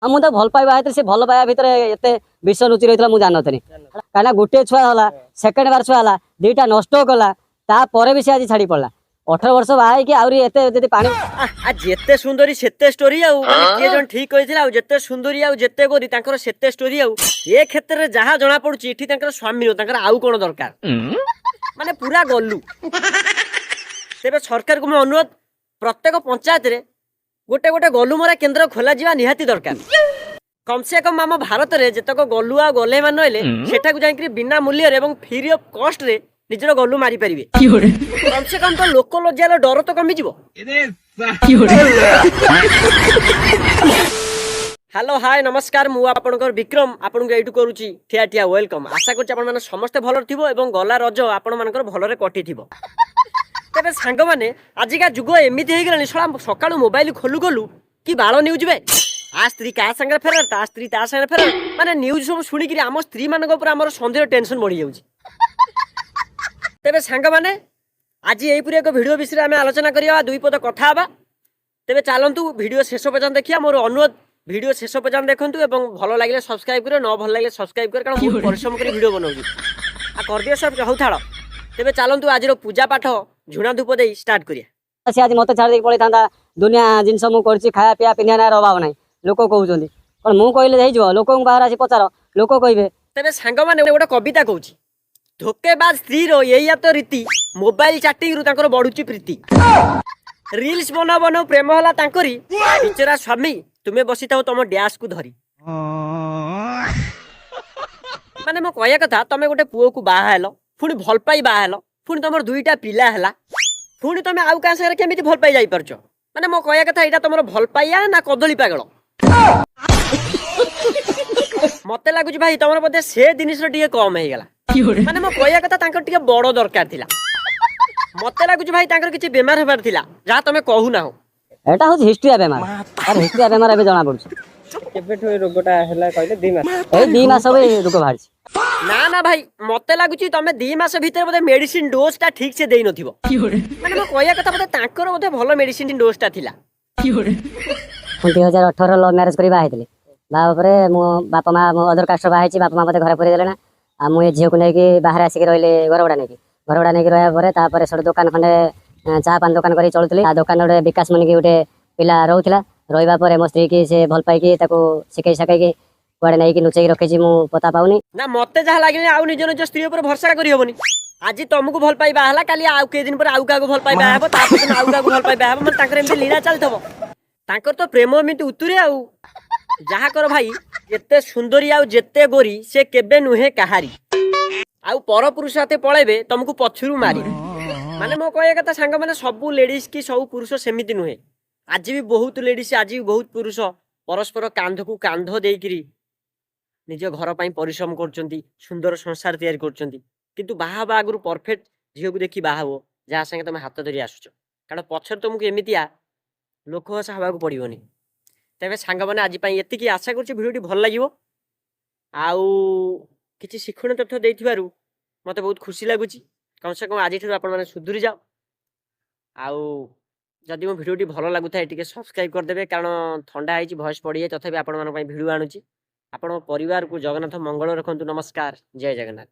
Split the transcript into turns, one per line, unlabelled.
ମୁଁ ତ ଭଲ ପାଇବା ହେଇଥିଲି, ସେ ଭଲ ପାଇବା ଭିତରେ ଏତେ ବିଷ ଲୁଚି ରହିଥିଲା ମୁଁ ଜାଣିନଥିଲି। କାହିଁକିନା ଗୋଟିଏ ଛୁଆ ହେଲା, ସେକେଣ୍ଡ ବାର ଛୁଆ ହେଲା, ଦିଟା ନଷ୍ଟ କଲା, ତାପରେ ବି ସେ ଆଜି ଛାଡ଼ି ପଡ଼ିଲା। 18 ବର୍ଷ ବାହା ହେଇକି ଆହୁରି ଏତେ ଯଦି ପାଣି
ଯେତେ ସୁନ୍ଦରୀ ସେତେ ଷ୍ଟୋରି ଆଉ କିଏ ଜଣ ଠିକ କହିଥିଲା ଆଉ ଯେତେ ସୁନ୍ଦରୀ ଆଉ ଯେତେ ଗୋରୀ ତାଙ୍କର ସେତେ ଷ୍ଟୋରି ଆଉ ଏ କ୍ଷେତ୍ରରେ ଯାହା ଜଣା ପଡୁଛି ଏଠି ତାଙ୍କର ସ୍ୱାମୀ ନୁହଁ, ତାଙ୍କର ଆଉ କଣ ଦରକାର, ମାନେ ପୁରା ଗଲୁ। ତେବେ ସରକାରକୁ ମୁଁ ଅନୁରୋଧ, ପ୍ରତ୍ୟେକ ପଞ୍ଚାୟତରେ ଗୋଟେ ଗୋଟେ ଗଲୁମରା କେନ୍ଦ୍ର ଖୋଲା ଯିବା ନିହାତି ଦରକାର। କମ ସେ କମ ଆମ ଭାରତରେ ଯେତକ ଗଲୁଆ ଗଲେ ମାନେ ରହିଲେ ସେଠାକୁ ଯାଇକି ବିନା ମୂଲ୍ୟରେ ଏବଂ ଫ୍ରି ଅଫ କଷ୍ଟରେ ନିଜର ଗଲୁ ମାରି ପାରିବେ। କମ ସେ କମ ତ ଲୋକ ଲଜ୍ଜାର ଡର ତ କମିଯିବ। हेलो हाय नमस्कार मु आपनकर विक्रम आपन एठू करूची ठिया ठिया वेलकम। आशा करछि आपन माने समस्त भलर थिबो एवं गला रज आपन मानकर भलरे कटि थिबो। तबे सांग माने आजिका जुग एमिति हे गेलानी सळा सकाळु मोबाइल खोलु खोलु कि बाळ न्यूज बे आ स्त्री का संगे फेरर ता स्त्री ता संगे फेरर माने न्यूज सब सुनी कि हम स्त्री मानक ऊपर हमर संदेह टेंशन बढ़ी जाउची। तबे सांग माने आज एही पुरे एक वीडियो विषय में आलोचना करिया दुई पद कथा हबा। तबे चालंतु वीडियो शेष पर्यंत देखिया। मोर अनुरोध वीडियो शेष पर्यंत देखंतु एवं भल लागिले सब्सक्राइब करियो, न भल लागिले सब्सक्राइब कर, कारण बहुत परिश्रम करी वीडियो बनाउची आ कर दियो सब हौ थाड़। तबे चालंतु आज पूजा पाठ झुणा धूप दे स्टार्ट करिया।
से आज मत छाड़ी पड़े था दुनिया जिनस मुझे खाया पीया पिंधा ना अभाव ना लोक कहते कौन मुझे कहले लोक बाहर आसी पचार लोक कहे।
तबे सांग माने गोटे कविता कहूची, धोकेबाज स्त्री रो एया तो रीति मोबाइल चैटिंग रु तांकर बढ़ुची प्रीति। रील्स बनाओ बनाओ प्रेम होला तांकरी बिचरा स्वामी तुमे बसी थाओ तुम डैश को धरी। माने मो कहया कथा तमे गोटे पुओ को बाहा हेलो पुणी भल पाई बाहा हेलो पुणी तुमर दुईटा पिला हैला पुणी तमे आउ का संगे केमिति भल पाई जाई परछो। माने मो कहया कथा एटा तुमर भल पाइया ना कदली पागल। मते लागुची भाई तुमर बदे से जिनिस टिके कम हे गेला। माने मो कहया कथा तांकर टिके बड़ दरकार थिला। मते लागुची भाई तांकर किछि बेमार हेबार थिला जा तमे कहू ना हो।
एटा हो हिस्ट्रिया बेमार और हिस्ट्रिया बेमार एबे जाना पड़छ।
केबेठो रोगटा हैला कहले 2 मास
ए 2 मास होबे रोग बाहरछ।
ना ना भाई मते लागुची तमे 2 मास भीतर बदे मेडिसिन डोज ता ठीक से देई नथिबो। माने मो कहया कथा बदे तांकर बदे भलो मेडिसिन डोज ता थिला।
2018 लव मैरिज करी बा हेतले बा परे मो बापा मा मो अदर कास्ट बा हेची बापा मा बदे घरे पुरे देले ना आ मु ए झियो को नै कि बाहर आसी के रहले घरवडा नै कि रहया परे तापरे सड दुकान खंडे चा पान दुकान करी चलुतली आ दुकान रे विकास मनी की उठे पिला रहउथिला रहिबा परे मो स्त्री की से भल पाई की ताको सिकै सकै की कुआडे नै कि नुचै रखै मु पता पाउनी
ना मते जहा लागिले आउ निज निज स्त्री ऊपर भरोसा करी होबनी। आज तुमको भल पाई बाहला काली आउ के दिन पर आउ का भल पाई बाहबो तापर दिन आउ का भल पाई बाहबो मन ताकर एमती लीला चलथबो। ताकर तो प्रेम एमती उतुरे आउ जहा कर भाई जेते सुंदरी आउ जेते गोरी से केबे नुहे कहारी आउ पर पुरुष साथे पळेबे तुमको पछुरु मारी। माने मो कहया कथा सांग माने सब लेडीज की सब पुरुष सेमिति नुहे। आज भी बहुत लेडीज आज भी बहुत पुरुष परस्पर कांध को कांध देइकिरी निज घर पाई परिश्रम करचंती सुंदर संसार तैयारी करचंती किंतु बाहाबा आगु परफेक्ट झील को देखी बाहाबो जहाँ संगे तुम हाथ धरी आसुच कारण पछर तुमको एमितिया लोक हसा हवा को पड़ोनी। तेरे सांग मैंने आज एति आशा कर भिडियो भल लगे आउ किसी शिक्षण तथ्य देथिबारु मते बहुत खुशी लगुच। कम से कम आज आपने सुधुरी जाओ आउ जदि मो भिडियो भल लगुता है सब्सक्राइब करदे कारण ठंडा है भयस पड़ी है तथापि आपण भिडियो आणुची। आपण परिवार को जगन्नाथ मंगल रखंतु। नमस्कार, जय जगन्नाथ।